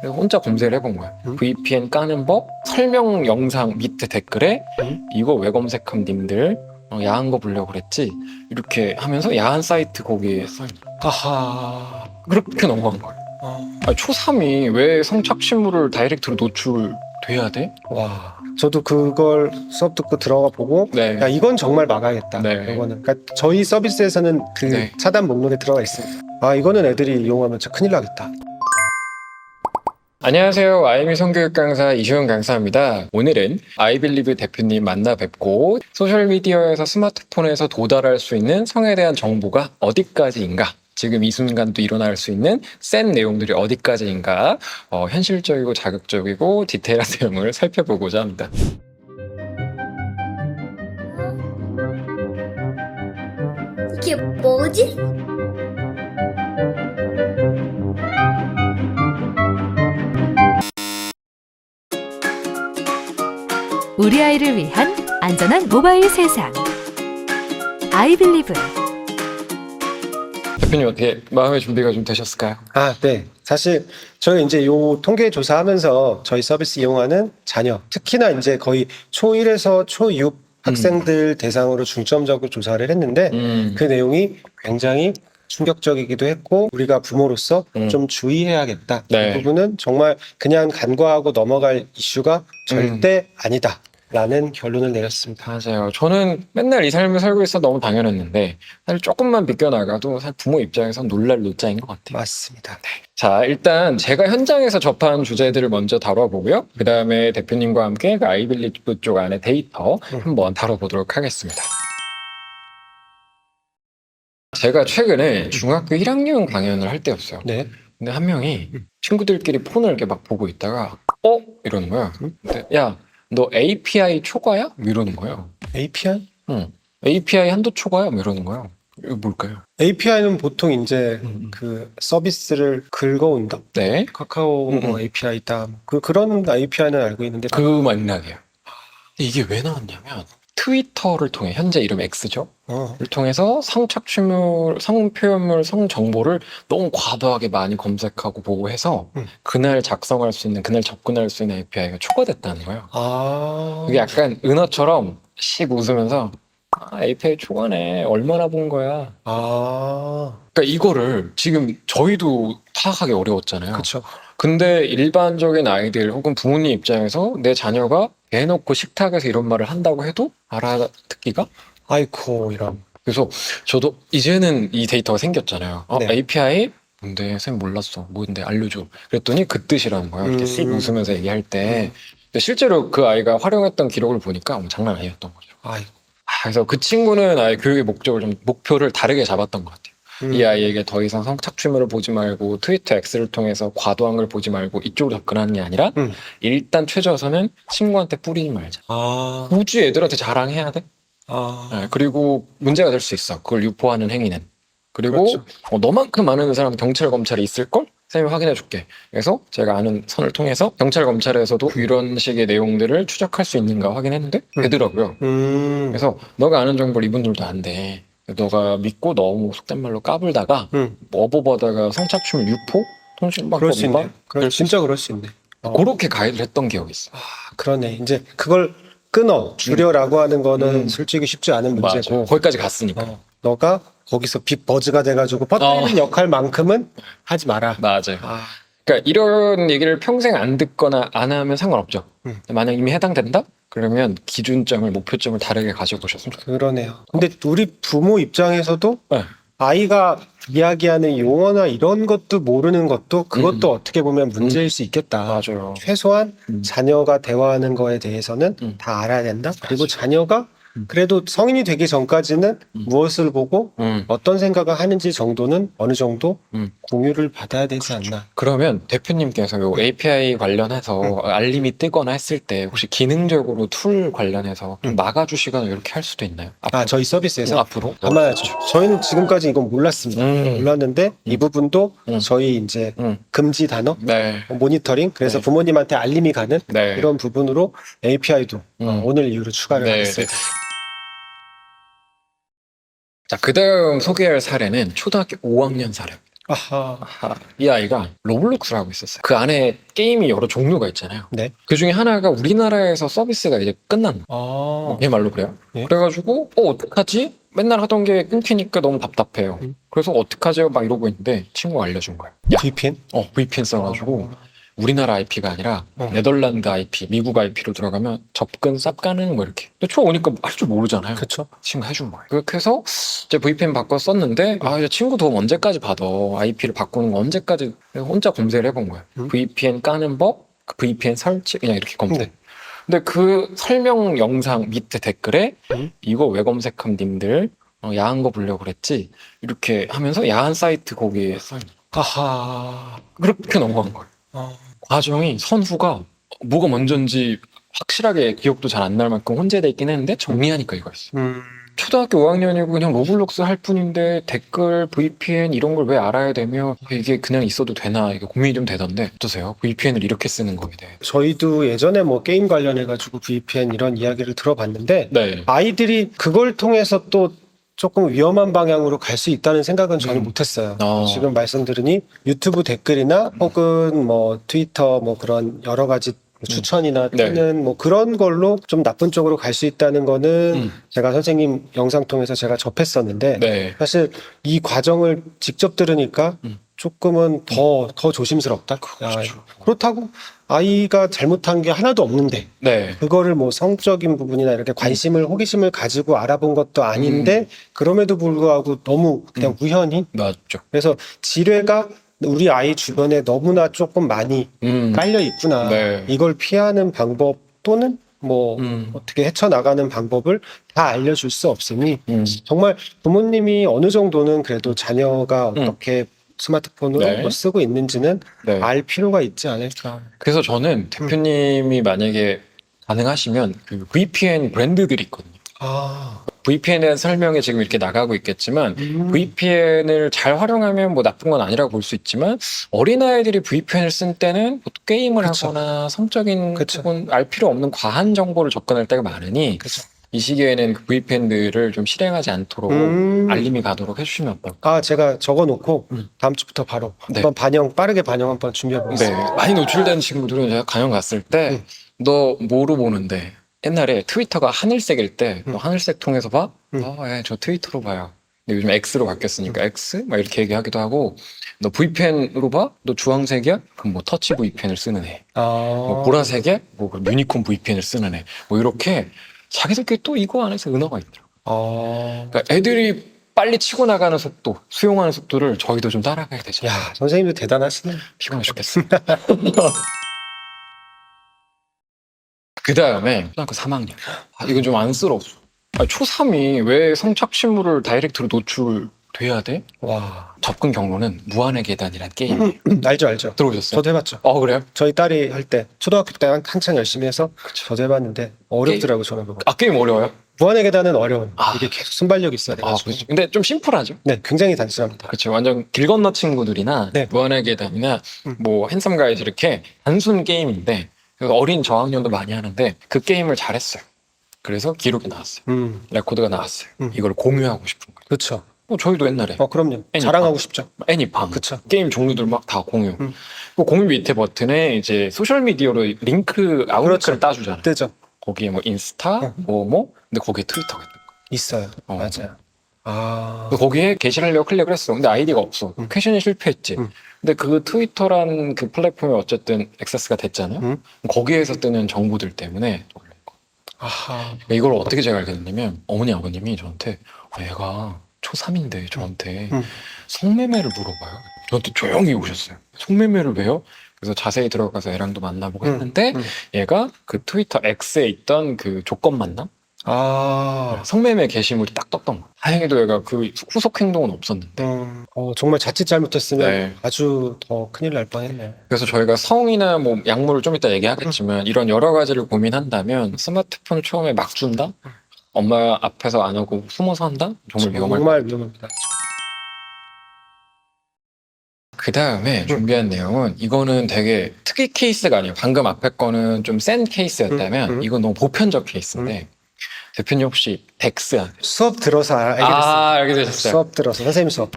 그래서 혼자 검색을 해본 거야. VPN 까는 법 설명 영상 밑에 댓글에 이거 왜 검색함 님들 야한 거 보려고 그랬지? 이렇게 하면서 야한 사이트 거기에 써있는 거야. 아하. 그렇게 넘어간 거야. 아니, 초3이 왜 성착취물을 다이렉트로 노출돼야 돼? 와. 저도 그걸 수업 듣고 들어가 보고 네. 야 이건 정말 막아야겠다. 네. 이거는 그러니까 저희 서비스에서는 그 네. 차단 목록에 들어가 있습니다. 아 이거는 애들이 이용하면 진짜 큰일 나겠다. 안녕하세요. 아이미 성교육 강사 이시훈 강사입니다. 오늘은 아이빌리브 대표님 만나 뵙고 소셜미디어에서 스마트폰에서 도달할 수 있는 성에 대한 정보가 어디까지인가, 지금 이 순간도 일어날 수 있는 센 내용들이 어디까지인가, 현실적이고 자극적이고 디테일한 내용을 살펴보고자 합니다. 이게 뭐지? 우리 아이를 위한 안전한 모바일 세상. 아이빌리브. 대표님 어떻게 마음의 준비가 좀 되셨을까요? 아, 네. 사실 저희 이제 요 통계 조사하면서 저희 서비스 이용하는 자녀, 특히나 이제 거의 초1에서 초6 학생들 대상으로 중점적으로 조사를 했는데 그 내용이 굉장히 충격적이기도 했고 우리가 부모로서 좀 주의해야겠다. 네. 이 부분은 정말 그냥 간과하고 넘어갈 이슈가 절대 아니다. 라는 결론을 내렸습니다. 맞아요. 저는 맨날 이 삶을 살고 있어 너무 당연했는데 사실 조금만 비껴나가도 사실 부모 입장에선 놀랄 노짜인 것 같아요. 맞습니다. 자, 일단 제가 현장에서 접한 주제들을 먼저 다뤄보고요. 그 다음에 대표님과 함께 그 아이빌리브 쪽 안에 데이터 한번 다뤄보도록 하겠습니다. 제가 최근에 중학교 1학년 강연을 할 때였어요. 네. 근데 한 명이 친구들끼리 폰을 이렇게 막 보고 있다가 이러는 거야. 근데 야, 너 API 초과야? 뭐 이러는 거예요. API? 응. API 한도 초과야? 뭐 이러는 거예요. 이거 뭘까요? API는 보통 이제 그 서비스를 긁어온다. 네. 카카오 뭐 API다. 그런 API는 알고 있는데 그 맥락이에요. 근데 이게 왜 나왔냐면 트위터를 통해, 현재 이름 X죠? 를 통해서 성착취물, 성표현물, 성정보를 너무 과도하게 많이 검색하고 보고 해서 그날 작성할 수 있는, 그날 접근할 수 있는 API가 초과됐다는 거예요. 아. 그게 약간 은어처럼 씩 웃으면서 API 초과네. 얼마나 본 거야. 아. 그러니까 이거를 지금 저희도 파악하기 어려웠잖아요. 그렇죠. 근데 일반적인 아이들 혹은 부모님 입장에서 내 자녀가 대놓고 식탁에서 이런 말을 한다고 해도 알아듣기가? 아이코 이런. 그래서 저도 이제는 이 데이터가 생겼잖아요. 네. API? 뭔데? 쌤 몰랐어. 뭔데? 알려줘. 그랬더니 그 뜻이라는 거예요. 이렇게 씩 웃으면서 얘기할 때. 근데 실제로 그 아이가 활용했던 기록을 보니까 장난 아니었던 거죠. 아이고. 그래서 그 친구는 아예 교육의 목표를 다르게 잡았던 것 같아요. 이 아이에게 더 이상 성착취물을 보지 말고 트위터 X를 통해서 과도한 걸 보지 말고 이쪽으로 접근하는 게 아니라 일단 최저선은 친구한테 뿌리지 말자. 아. 굳이 애들한테 자랑해야 돼? 아. 네, 그리고 문제가 될 수 있어. 그걸 유포하는 행위는. 그리고 그렇죠. 너만큼 많은 사람 경찰 검찰이 있을걸? 쌤이 확인해 줄게. 그래서 제가 아는 선을 통해서 경찰 검찰에서도 이런 식의 내용들을 추적할 수 있는가 확인했는데 되더라고요. 그래서 너가 아는 정보를 이분들도 안 돼. 너가 믿고 너무 속된 말로 까불다가 어보보다가 성착취물 유포? 그럴 수 있네. 통신망법 진짜 그럴 수 있네. 그렇게 가이드를 했던 기억이 있어. 아, 그러네. 이제 그걸 끊어 줄여라고 하는 거는 솔직히 쉽지 않은 문제고. 맞아. 거기까지 갔으니까. 너가 거기서 빅 버즈가 돼가지고 퍼뜨리는 역할만큼은 하지 마라. 맞아요. 아. 그러니까 이런 얘기를 평생 안 듣거나 안 하면 상관없죠. 만약 이미 해당된다? 그러면 기준점을, 목표점을 다르게 가져보셨으면 좋겠어요. 그러네요. 근데 우리 부모 입장에서도 네. 아이가 이야기하는 용어나 이런 것도 모르는 것도 그것도 어떻게 보면 문제일 수 있겠다. 맞아요. 최소한 자녀가 대화하는 거에 대해서는 다 알아야 된다. 그리고 자녀가 그래도 성인이 되기 전까지는 무엇을 보고 어떤 생각을 하는지 정도는 어느 정도 공유를 받아야 되지 않나. 그러면 대표님께서 요 API 관련해서 알림이 뜨거나 했을 때 혹시 기능적으로 툴 관련해서 좀 막아주시거나 이렇게 할 수도 있나요? 아, 저희 서비스에서 앞으로? 아마 저희는 지금까지 이건 몰랐습니다. 몰랐는데 이 부분도 저희 이제 금지 단어, 네. 모니터링, 그래서 네. 부모님한테 알림이 가는 네. 이런 부분으로 API도 오늘 이후로 추가를 네. 하겠습니다. 자, 그 다음 소개할 사례는 초등학교 5학년 사례입니다. 아하. 이 아이가 로블록스를 하고 있었어요. 그 안에 게임이 여러 종류가 있잖아요. 네. 그 중에 하나가 우리나라에서 서비스가 이제 끝난 아. 얘 말로 그래요. 예. 그래가지고 어떡하지? 맨날 하던 게 끊기니까 너무 답답해요. 그래서 어떡하죠? 막 이러고 있는데 친구가 알려준 거예요. 야, VPN? VPN 써가지고 우리나라 IP가 아니라 어. 네덜란드 IP, 미국 IP로 들어가면 접근 쌉 가능 뭐 이렇게. 근데 초 오니까 할 줄 모르잖아요. 그쵸. 친구가 해준 거예요. 그렇게 해서 이제 VPN 바꿔 썼는데 이제 친구 도움 언제까지 받아? IP를 바꾸는 거 언제까지? 그래서 혼자 검색을 해본 거예요. VPN 까는 법, VPN 설치 그냥 이렇게 검색. 근데 그 설명 영상 밑에 댓글에 이거 왜 검색함 님들 야한 거 보려고 그랬지? 이렇게 하면서 야한 사이트 거기에 써있는 거예요. 아하. 그렇게 넘어간 거예요. 과정이 선후가 뭐가 먼저인지 확실하게 기억도 잘 안 날 만큼 혼재돼 있긴 했는데 정리하니까 이거였어요. 초등학교 5학년이고 그냥 로블록스 할 뿐인데 댓글, VPN 이런 걸 왜 알아야 되며 이게 그냥 있어도 되나 이게 고민이 좀 되던데 어떠세요? VPN을 이렇게 쓰는 거에 대해. 저희도 예전에 뭐 게임 관련해가지고 VPN 이런 이야기를 들어봤는데 네. 아이들이 그걸 통해서 또 조금 위험한 방향으로 갈 수 있다는 생각은 저는 못했어요. 지금 말씀 들으니 유튜브 댓글이나 혹은 뭐 트위터 뭐 그런 여러 가지 추천이나 네. 뜨는 뭐 그런 걸로 좀 나쁜 쪽으로 갈 수 있다는 거는 제가 선생님 영상 통해서 제가 접했었는데 네. 사실 이 과정을 직접 들으니까 조금은 더 조심스럽다. 그렇죠. 그렇다고 아이가 잘못한 게 하나도 없는데 네. 그거를 뭐 성적인 부분이나 이렇게 관심을 호기심을 가지고 알아본 것도 아닌데 그럼에도 불구하고 너무 그냥 우연히 맞죠. 그래서 지뢰가 우리 아이 주변에 너무나 조금 많이 깔려 있구나. 네. 이걸 피하는 방법 또는 뭐 어떻게 헤쳐나가는 방법을 다 알려줄 수 없으니 정말 부모님이 어느 정도는 그래도 자녀가 어떻게 스마트폰을 네. 뭐 쓰고 있는지는 네. 알 필요가 있지 않을까. 그래서 저는 대표님이 만약에 가능하시면 그 VPN 브랜드들이 있거든요. 아, VPN에 대한 설명이 지금 이렇게 나가고 있겠지만 VPN을 잘 활용하면 뭐 나쁜 건 아니라고 볼 수 있지만 어린아이들이 VPN을 쓴 때는 보통 게임을 그쵸. 하거나 성적인 그쵸. 혹은 알 필요 없는 과한 정보를 접근할 때가 많으니 그죠. 이 시기에는 그 VPN들을 좀 실행하지 않도록 알림이 가도록 해주시면 어떨까? 아, 제가 적어놓고 다음 주부터 바로 네. 한번 빠르게 반영 한번 준비해 네, 보겠습니다. 많이 노출된 친구들은 제가 강연 갔을 때 너 뭐로 보는데 옛날에 트위터가 하늘색일 때 너 하늘색 통해서 봐? 예, 저 트위터로 봐요. 근데 요즘 X로 바뀌었으니까 X? 막 이렇게 얘기하기도 하고 너 VPN으로 봐? 너 주황색이야? 그럼 뭐 터치 VPN을 쓰는 애. 뭐 보라색이야? 뭐 그럼 유니콘 VPN을 쓰는 애. 뭐 이렇게 자기들끼리 또 이거 안에서 은어가 있더라고. 그러니까 애들이 빨리 치고 나가는 속도, 수용하는 속도를 저희도 좀 따라가야 되잖아요. 야, 선생님도 대단하시네. 피곤해 죽겠습니다. 그 다음에 초등학교 3학년. 이건 좀 안쓰러웠어. 초3이 왜 성착취물을 다이렉트로 노출돼야 돼? 와, 접근 경로는 무한의 계단이란 게임. 알죠. 들어보셨어요? 저도 해봤죠. 그래요? 저희 딸이 할 때 초등학교 때 한창 열심히 해서 저도 해봤는데 어렵더라고 저는 그거. 게임 어려워요? 무한의 계단은 어려운. 아. 이게 계속 순발력이 있어야 돼가지고. 그렇죠. 근데 좀 심플하죠? 네, 굉장히 단순합니다. 그렇죠. 완전 길 건너 친구들이나 네. 무한의 계단이나 뭐 핸섬 가이즈 이렇게 단순 게임인데 그래서 어린 저학년도 많이 하는데 그 게임을 잘했어요. 그래서 기록이 나왔어요. 레코드가 나왔어요. 이걸 공유하고 싶은 거예요. 그렇죠. 저희도 옛날에 그럼요. 애니팡. 자랑하고 싶죠. 애니팡 그쵸. 게임 종류들 막 다 공유. 그 공유 밑에 버튼에 이제 소셜 미디어로 링크 아웃링크를 그렇죠. 따주잖아요. 뜨죠. 거기에 뭐 인스타 뭐 근데 거기에 트위터가 있는 거예요. 있어요. 맞아요. 아, 그래서 거기에 게시하려고 클릭을 했어. 근데 아이디가 없어. 퀘션이 실패했지. 근데 그 트위터란 그 플랫폼에 어쨌든 액세스가 됐잖아요. 거기에서 뜨는 정보들 때문에 걸린 거. 아하. 이걸 어떻게 제가 알게 됐냐면 어머니 아버님이 저한테 얘가 초3인데 저한테 성매매를 물어봐요. 저한테 조용히 오셨어요. 성매매를 왜요? 그래서 자세히 들어가서 애랑도 만나보고 했는데 얘가 그 트위터 X에 있던 그 조건 만남? 아, 성매매 게시물이 딱 떴던 거야. 다행히도 얘가 그 후속 행동은 없었는데. 정말 자칫 잘못했으면 네. 아주 더 큰일 날 뻔했네요. 그래서 저희가 성이나 뭐 약물을 좀 이따 얘기하겠지만 이런 여러 가지를 고민한다면 스마트폰 처음에 막 준다? 엄마 앞에서 안 하고 숨어서 한다? 정말 위험할 거예요. 정말 위험합니다. 그 다음에 준비한 내용은 이거는 되게 특이 케이스가 아니에요. 방금 앞에 거는 좀 센 케이스였다면 이건 너무 보편적 케이스인데 대표님 혹시 덱스 아세요? 수업 들어서 알게 됐어요. 알게 되셨어요. 수업 들어서 선생님 수업.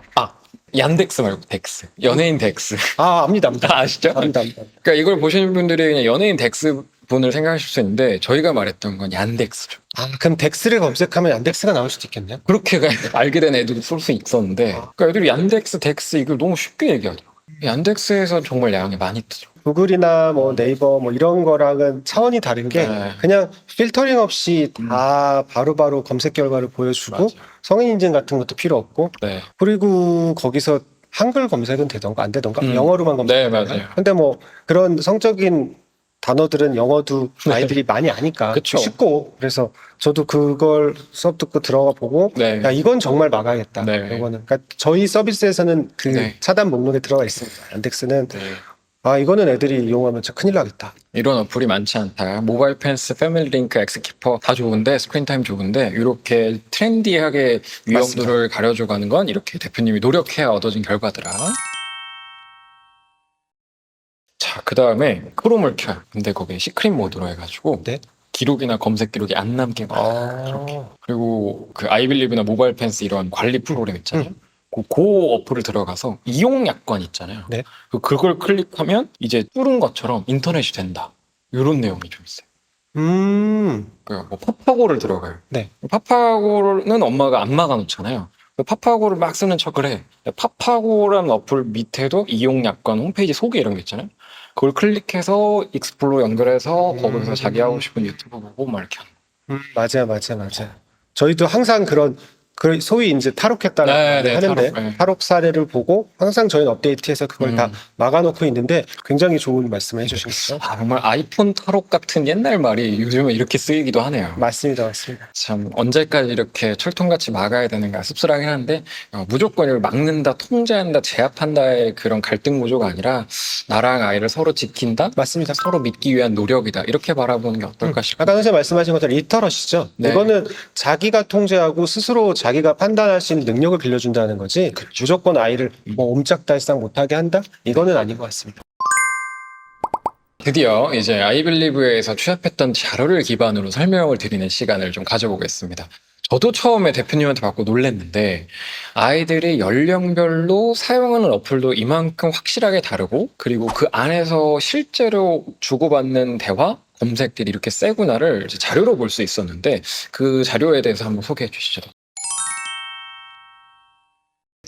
얀덱스 말고 덱스. 연예인 덱스. 압니다. 아시죠? 압니다. 그러니까 이걸 보시는 분들이 그냥 연예인 덱스 분을 생각하실 수 있는데 저희가 말했던 건 얀덱스죠. 그럼 덱스를 검색하면 얀덱스가 나올 수도 있겠네요. 그렇게 알게 된 애들도 쏠 수 있었는데 그러니까 애들이 얀덱스, 덱스 이걸 너무 쉽게 얘기하더라고요. 얀덱스에서 정말 양이 많이 뜨죠. 구글이나 뭐 네이버 뭐 이런 거랑은 차원이 다른 게 네. 그냥 필터링 없이 다 바로바로 검색 결과를 보여주고 맞아요. 성인 인증 같은 것도 필요 없고 네. 그리고 거기서 한글 검색은 되던가 안 되던가 영어로만 네, 검색하나요? 맞아요. 근데 뭐 그런 성적인 단어들은 영어도 아이들이 많이 아니까 그쵸. 쉽고 그래서 저도 그걸 수업 듣고 들어가 보고 네. 야 이건 정말 막아야겠다. 네. 이거는 그러니까 저희 서비스에서는 그 네. 차단 목록에 들어가 있습니다. 얀덱스는 네. 이거는 애들이 이용하면 진짜 큰일 나겠다. 이런 어플이 많지 않다. 모바일 펜스, 패밀리 링크, 엑스키퍼 다 좋은데 스크린 타임 좋은데 이렇게 트렌디하게 위험도를 가려줘가는 건 이렇게 대표님이 노력해야 얻어진 결과더라. 자, 그 다음에 크롬을 켜요. 근데 거기에 시크릿 모드로 해가지고 네. 기록이나 검색 기록이 안 남게 만들어요. 그리고 그 아이빌리브나 모바일 펜스 이런 관리 프로그램 있잖아요. 그 어플을 들어가서 이용 약관 있잖아요. 네. 그걸 클릭하면 이제 뚫은 것처럼 인터넷이 된다. 이런 내용이 좀 있어요. 뭐 파파고를 들어가요. 네. 파파고는 엄마가 안 막아놓잖아요. 파파고를 막 쓰는 척을 해. 파파고라는 어플 밑에도 이용 약관 홈페이지 소개 이런 게 있잖아요. 그걸 클릭해서 익스플로 연결해서 거기서 자기 하고 싶은 유튜브 보고 막 이렇게 하는 맞아요. 저희도 항상 그런 소위 이제 탈옥했다라고 네, 하는데 탈옥, 네. 탈옥 사례를 보고 항상 저희는 업데이트해서 그걸 다 막아놓고 있는데 굉장히 좋은 말씀을 해주신 거죠. 정말 아이폰 탈옥 같은 옛날 말이 요즘은 이렇게 쓰이기도 하네요. 맞습니다. 참 언제까지 이렇게 철통같이 막아야 되는가 씁쓸하긴 한데 무조건 이걸 막는다, 통제한다, 제압한다의 그런 갈등 구조가 아니라 나랑 아이를 서로 지킨다, 맞습니다. 서로 믿기 위한 노력이다 이렇게 바라보는 게 어떨까 싶어요. 아까 선생님 말씀하신 것처럼 리터러시죠. 네. 이거는 자기가 통제하고 스스로 자기가 판단할 수 있는 능력을 길러준다는 거지. 무조건 아이를 뭐 옴짝달싹 못하게 한다? 이거는 아닌 것 같습니다. 드디어 이제 아이빌리브에서 취합했던 자료를 기반으로 설명을 드리는 시간을 좀 가져보겠습니다. 저도 처음에 대표님한테 받고 놀랐는데 아이들이 연령별로 사용하는 어플도 이만큼 확실하게 다르고 그리고 그 안에서 실제로 주고받는 대화, 검색들이 이렇게 세구나를 이제 자료로 볼 수 있었는데 그 자료에 대해서 한번 소개해 주시죠.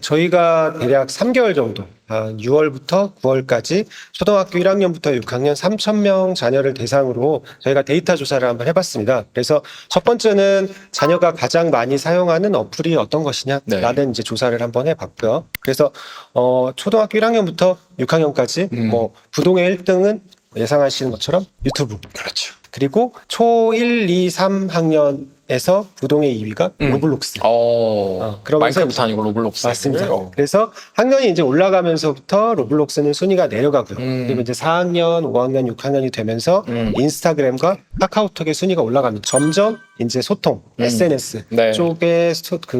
저희가 대략 3개월 정도, 6월부터 9월까지 초등학교 1학년부터 6학년 3,000명 자녀를 대상으로 저희가 데이터 조사를 한번 해봤습니다. 그래서 첫 번째는 자녀가 가장 많이 사용하는 어플이 어떤 것이냐라는 이제 조사를 한번 해봤고요. 그래서 초등학교 1학년부터 6학년까지 뭐 부동의 1등은 예상하시는 것처럼 유튜브. 그렇죠. 그리고 초 1, 2, 3학년에서 부동의 2위가 로블록스. 그러면서 마인크래프트 아니고 로블록스. 맞습니다. 그래서 학년이 이제 올라가면서부터 로블록스는 순위가 내려가고요. 그리고 이제 4학년, 5학년, 6학년이 되면서 인스타그램과 카카오톡의 순위가 올라갑니다. 점점 이제 소통, SNS 네. 쪽에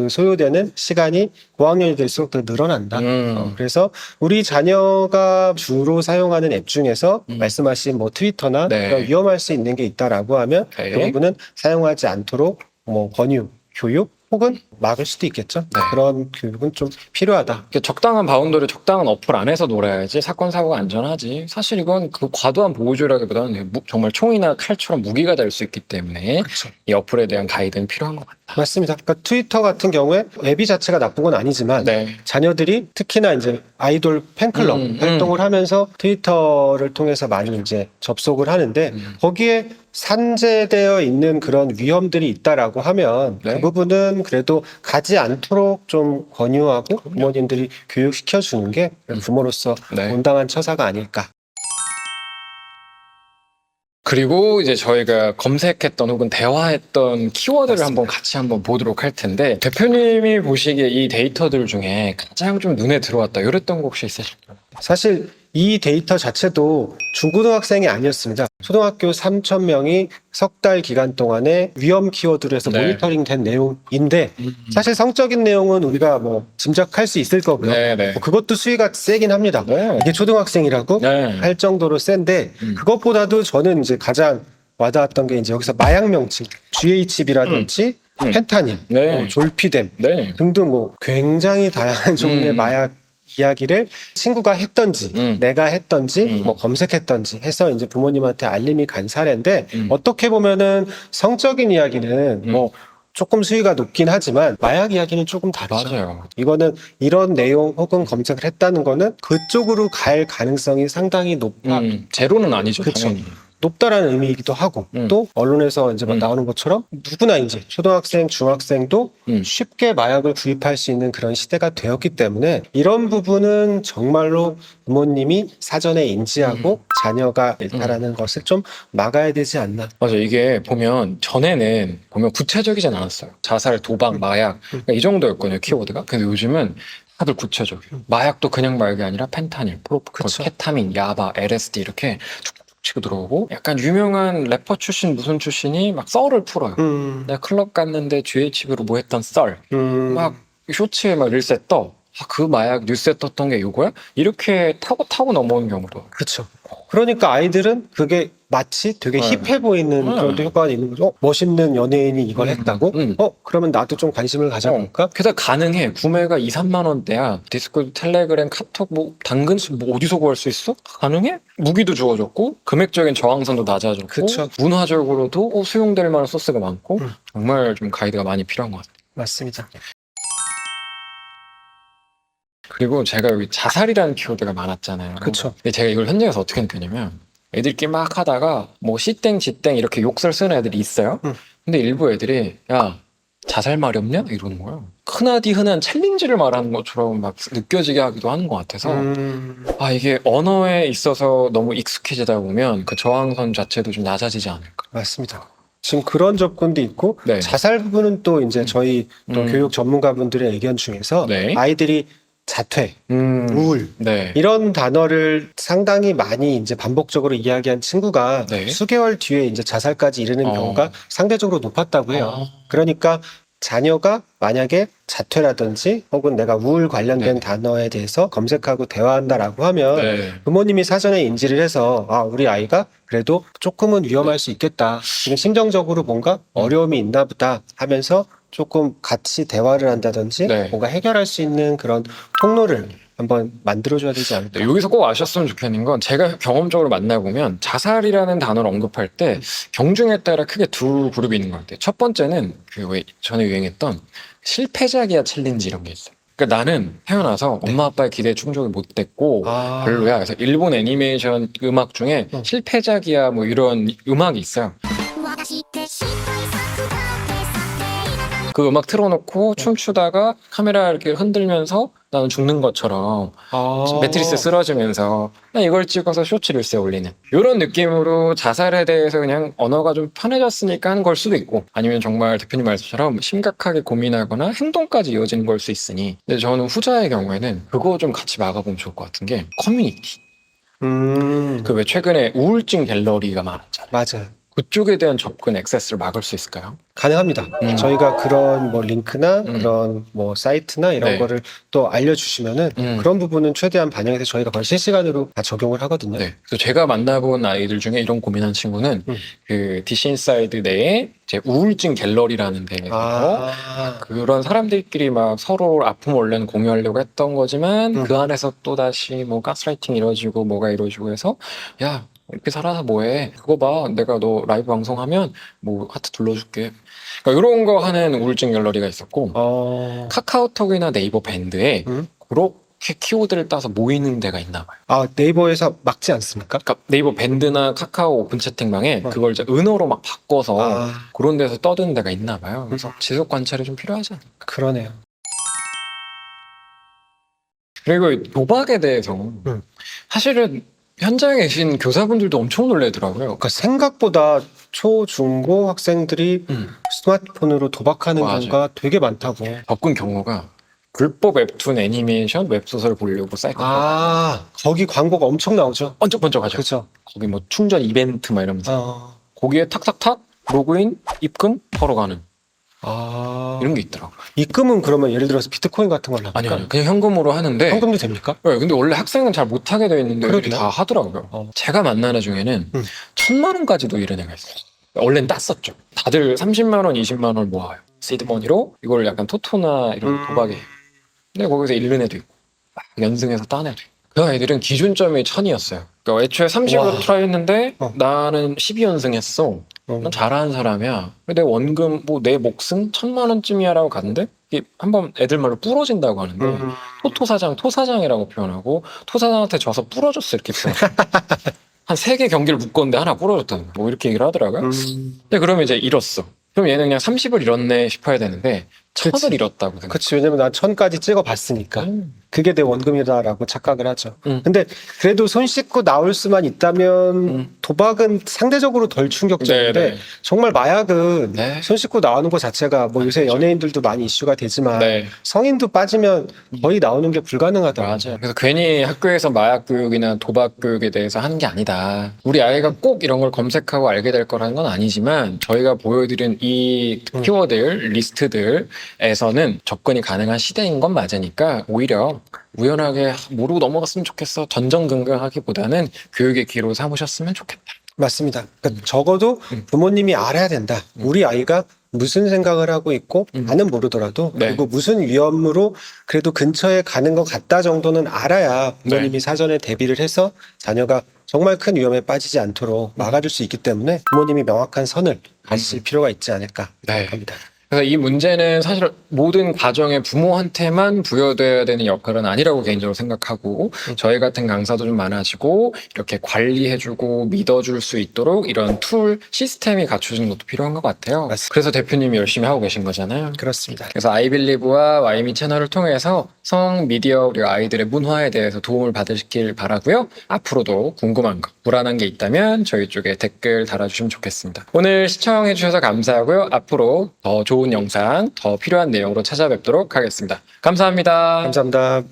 소요되는 시간이 고학년이 될수록 더 늘어난다. 그래서 우리 자녀가 주로 사용하는 앱 중에서 말씀하신 뭐 트위터나 네. 그런 위험할 수 있는 게 있다라고 하면 오케이. 그 부분은 사용하지 않도록 뭐 권유, 교육 혹은 막을 수도 있겠죠. 네. 그런 교육은 좀 필요하다. 적당한 바운더리, 적당한 어플 안에서 놀아야지 사건 사고가 안전하지. 사실 이건 그 과도한 보호주의라기보다는 정말 총이나 칼처럼 무기가 될 수 있기 때문에 그렇죠. 이 어플에 대한 가이드는 필요한 것 같다. 맞습니다. 그러니까 트위터 같은 경우에 앱이 자체가 나쁜 건 아니지만 네. 자녀들이 특히나 이제 아이돌 팬클럽 활동을 하면서 트위터를 통해서 많이 이제 접속을 하는데 거기에 산재되어 있는 그런 위험들이 있다라고 하면 네. 그 부분은 그래도 가지 않도록 좀 권유하고 부모님들이 교육시켜 주는 게 부모로서 네. 온당한 처사가 아닐까. 그리고 이제 저희가 검색했던 혹은 대화했던 키워드를 맞습니다. 한번 같이 한번 보도록 할 텐데 대표님이 보시기에 이 데이터들 중에 가장 좀 눈에 들어왔다 이랬던 거 혹시 있으실까요? 사실 이 데이터 자체도 중고등학생이 아니었습니다. 초등학교 3,000명이 석 달 기간 동안에 위험 키워드로 해서 네. 모니터링 된 내용인데 사실 성적인 내용은 우리가 뭐 짐작할 수 있을 거고요. 네네. 뭐 그것도 수위가 세긴 합니다. 네. 이게 초등학생이라고 네. 할 정도로 센데 그것보다도 저는 이제 가장 와닿았던 게 이제 여기서 마약 명칭, GHB라든지 펜타닐, 네. 졸피뎀 네. 등등 뭐 굉장히 다양한 종류의 마약 이야기를 친구가 했던지 내가 했던지 음. 뭐 검색했던지 해서 이제 부모님한테 알림이 간 사례인데 음. 어떻게 보면은 성적인 이야기는 뭐 조금 수위가 높긴 하지만 마약 이야기는 조금 다르죠. 맞아요. 이거는 이런 내용 혹은 검색을 했다는 거는 그쪽으로 갈 가능성이 상당히 제로는 아니죠. 그쵸. 당연히. 높다라는 의미이기도 하고 또 언론에서 이제 막 나오는 것처럼 누구나 이제 초등학생, 중학생도 쉽게 마약을 구입할 수 있는 그런 시대가 되었기 때문에 이런 부분은 정말로 부모님이 사전에 인지하고 자녀가 일탈하는 것을 좀 막아야 되지 않나. 맞아. 이게 보면 전에는 보면 구체적이진 않았어요. 자살, 도박, 마약 그러니까 이 정도였거든요. 키워드가. 근데 요즘은 다들 구체적이에요. 마약도 그냥 마약이 아니라 펜타닐, 프로포폴, 그쵸. 케타민, 야바, LSD 이렇게 쭉쭉 치고 들어오고 약간 유명한 래퍼 출신 무슨 출신이 막 썰을 풀어요. 내가 클럽 갔는데 GHB로 뭐 했던 썰. 막 쇼츠에 막 릴스에 떠. 아, 그 마약 뉴스에 떴던 게 이거야? 이렇게 타고 넘어오는 경우도. 그렇죠. 그러니까 아이들은 그게 마치 되게 네. 힙해 보이는 그런 효과가 있는 거죠. 멋있는 연예인이 이걸 했다고? 그러면 나도 좀 관심을 가져볼까? 게다가 가능해. 구매가 2, 3만 원대야. 디스코드, 텔레그램, 카톡, 뭐 당근수 뭐 어디서 구할 수 있어? 가능해? 무기도 주어졌고 금액적인 저항선도 낮아졌고 그쵸. 문화적으로도 수용될 만한 소스가 많고 정말 좀 가이드가 많이 필요한 것 같아요. 맞습니다. 그리고 제가 여기 자살이라는 키워드가 많았잖아요. 그쵸. 근데 제가 이걸 현장에서 어떻게 느꼈냐면 애들끼리 막 하다가 뭐 C땡, G땡 이렇게 욕설 쓰는 애들이 있어요. 근데 일부 애들이 야 자살 말이 없냐? 이러는 거예요. 흔하디 흔한 챌린지를 말하는 것처럼 막 느껴지게 하기도 하는 것 같아서 아 이게 언어에 있어서 너무 익숙해지다 보면 그 저항선 자체도 좀 낮아지지 않을까. 맞습니다. 지금 그런 접근도 있고 네. 자살 부분은 또 이제 저희 또 교육 전문가분들의 의견 중에서 네. 아이들이 자퇴, 우울 네. 이런 단어를 상당히 많이 이제 반복적으로 이야기한 친구가 네. 수개월 뒤에 이제 자살까지 이르는 경우가 상대적으로 높았다고 해요. 아. 그러니까 자녀가 만약에 자퇴라든지 혹은 내가 우울 관련된 네. 단어에 대해서 검색하고 대화한다라고 하면 네. 부모님이 사전에 인지를 해서 아 우리 아이가 그래도 조금은 위험할 수 있겠다. 지금 심정적으로 뭔가 어려움이 있나 보다 하면서 조금 같이 대화를 한다든지 네. 뭔가 해결할 수 있는 그런 통로를 한번 만들어줘야 되지 않을까. 네, 여기서 꼭 아셨으면 좋겠는 건 제가 경험적으로 만나보면 자살이라는 단어를 언급할 때 경중에 따라 크게 두 그룹이 있는 것 같아요. 첫 번째는 그 왜 전에 유행했던 실패작이야 챌린지 이런 게 있어요. 그러니까 나는 태어나서 엄마 아빠의 기대에 충족이 못 됐고 아. 별로야. 그래서 일본 애니메이션 음악 중에 실패작이야 뭐 이런 음악이 있어요. 그 음악 틀어놓고 춤추다가 카메라 이렇게 흔들면서 나는 죽는 것처럼 매트리스 쓰러지면서 그냥 이걸 찍어서 쇼츠 릴스에 올리는 이런 느낌으로 자살에 대해서 그냥 언어가 좀 편해졌으니까 하는 걸 수도 있고 아니면 정말 대표님 말씀처럼 심각하게 고민하거나 행동까지 이어지는 걸 수 있으니 근데 저는 후자의 경우에는 그거 좀 같이 막아보면 좋을 것 같은 게 커뮤니티 그 왜 최근에 우울증 갤러리가 많았잖아요. 맞아요. 그쪽에 대한 접근 액세스를 막을 수 있을까요? 가능합니다. 저희가 그런 뭐 링크나 그런 뭐 사이트나 이런 네. 거를 또 알려주시면은 그런 부분은 최대한 반영해서 저희가 거의 실시간으로 다 적용을 하거든요. 네. 그래서 제가 만나본 아이들 중에 이런 고민한 친구는 그 DC 인사이드 내에 이제 우울증 갤러리라는 데에서 그런 사람들끼리 막 서로 아픔을 원래는 공유하려고 했던 거지만 그 안에서 또 다시 뭐 가스라이팅 이루어지고 뭐가 이루어지고 해서 야 이렇게 살아서 뭐해? 그거 봐. 내가 너 라이브 방송하면 뭐 하트 둘러줄게. 그러니까 이런 거 하는 우울증 갤러리가 있었고 카카오톡이나 네이버 밴드에 그렇게 키워드를 따서 모이는 데가 있나 봐요. 아 네이버에서 막지 않습니까? 그러니까 네이버 밴드나 카카오 오픈 채팅방에 그걸 이제 은어로 막 바꿔서 그런 데서 떠드는 데가 있나 봐요. 그래서 지속 관찰이 좀 필요하지 않을까. 그러네요. 그리고 도박에 대해서 사실은 현장에 계신 교사분들도 엄청 놀래더라고요. 그러니까 생각보다 초, 중고 학생들이 스마트폰으로 도박하는 맞아요. 경우가 되게 많다고. 접근 경우가 불법 웹툰, 애니메이션, 웹소설 보려고 사이트 거기 광고가 엄청 나오죠. 번쩍번쩍하죠. 그렇죠. 거기 뭐 충전 이벤트 막 이러면서 거기에 탁탁탁 로그인, 입금, 바로 가는 이런 게 있더라고요. 입금은 그러면 예를 들어서 비트코인 같은 걸로 합니까? 아니요, 그냥 현금으로 하는데 현금도 됩니까? 네, 근데 원래 학생은 잘 못하게 되어 있는데 애들이 그러게요. 다 하더라고요. 제가 만나는 애 중에는 1,000만 원까지도 이런 애가 있어요. 원래는 땄었죠. 다들 30만 원, 20만 원을 모아요. 시드머니로 이걸 약간 토토나 이런 도박에. 근데 거기서 잃는 애도 있고. 막 연승해서 따내래. 그 아이들은 기준점이 1000이었어요. 그러니까 애초에 30으로 와. 트라이 했는데 어. 나는 12연승 했어. 난 잘하는 사람이야. 근데 원금 뭐 내 목숨 1000만 원쯤이야라고 갔는데 이게 한번 애들 말로 부러진다고 하는데 토사장이라고 표현하고 토사장한테 져서 부러졌어 이렇게 표현. 한 3개 경기를 묶었는데 하나 부러졌다. 뭐 이렇게 얘기를 하더라고요. 근데 그러면 이제 잃었어. 그럼 얘는 그냥 30을 잃었네 싶어야 되는데 1000을 잃었다고 생각. 그치, 왜냐면 난 1000까지 찍어봤으니까. 그게 내 원금이다라고 착각을 하죠. 근데 그래도 손 씻고 나올 수만 있다면 도박은 상대적으로 덜 충격적인데 네네. 정말 마약은 네. 손 씻고 나오는 것 자체가 뭐 요새 연예인들도 많이 이슈가 되지만 네. 성인도 빠지면 거의 나오는 게 불가능하더라고요. 맞아요. 그래서 괜히 학교에서 마약 교육이나 도박 교육에 대해서 하는 게 아니다. 우리 아이가 꼭 이런 걸 검색하고 알게 될 거라는 건 아니지만 저희가 보여드린 이 키워드 리스트들에서는 접근이 가능한 시대인 건 맞으니까 오히려 우연하게 모르고 넘어갔으면 좋겠어. 전전긍긍하기보다는 교육의 기로 삼으셨으면 좋겠다. 맞습니다. 그러니까 적어도 부모님이 알아야 된다. 우리 아이가 무슨 생각을 하고 있고 나는 모르더라도 네. 그리고 무슨 위험으로 그래도 근처에 가는 것 같다 정도는 알아야 부모님이 네. 사전에 대비를 해서 자녀가 정말 큰 위험에 빠지지 않도록 막아줄 수 있기 때문에 부모님이 명확한 선을 가지실 필요가 있지 않을까 네. 생각합니다. 그래서 이 문제는 사실 모든 가정의 부모한테만 부여돼야 되는 역할은 아니라고 개인적으로 생각하고 저희 같은 강사도 좀 많아지고 이렇게 관리해주고 믿어줄 수 있도록 이런 툴 시스템이 갖춰지는 것도 필요한 것 같아요. 맞습니다. 그래서 대표님이 열심히 하고 계신 거잖아요. 그렇습니다. 그래서 아이빌리브와 와이미 채널을 통해서 성 미디어 그리고 아이들의 문화에 대해서 도움을 받으시길 바라고요. 앞으로도 궁금한 거, 불안한 게 있다면 저희 쪽에 댓글 달아주시면 좋겠습니다. 오늘 시청해 주셔서 감사하고요. 앞으로 더 좋은 영상, 더 필요한 내용으로 찾아뵙도록 하겠습니다. 감사합니다. 감사합니다.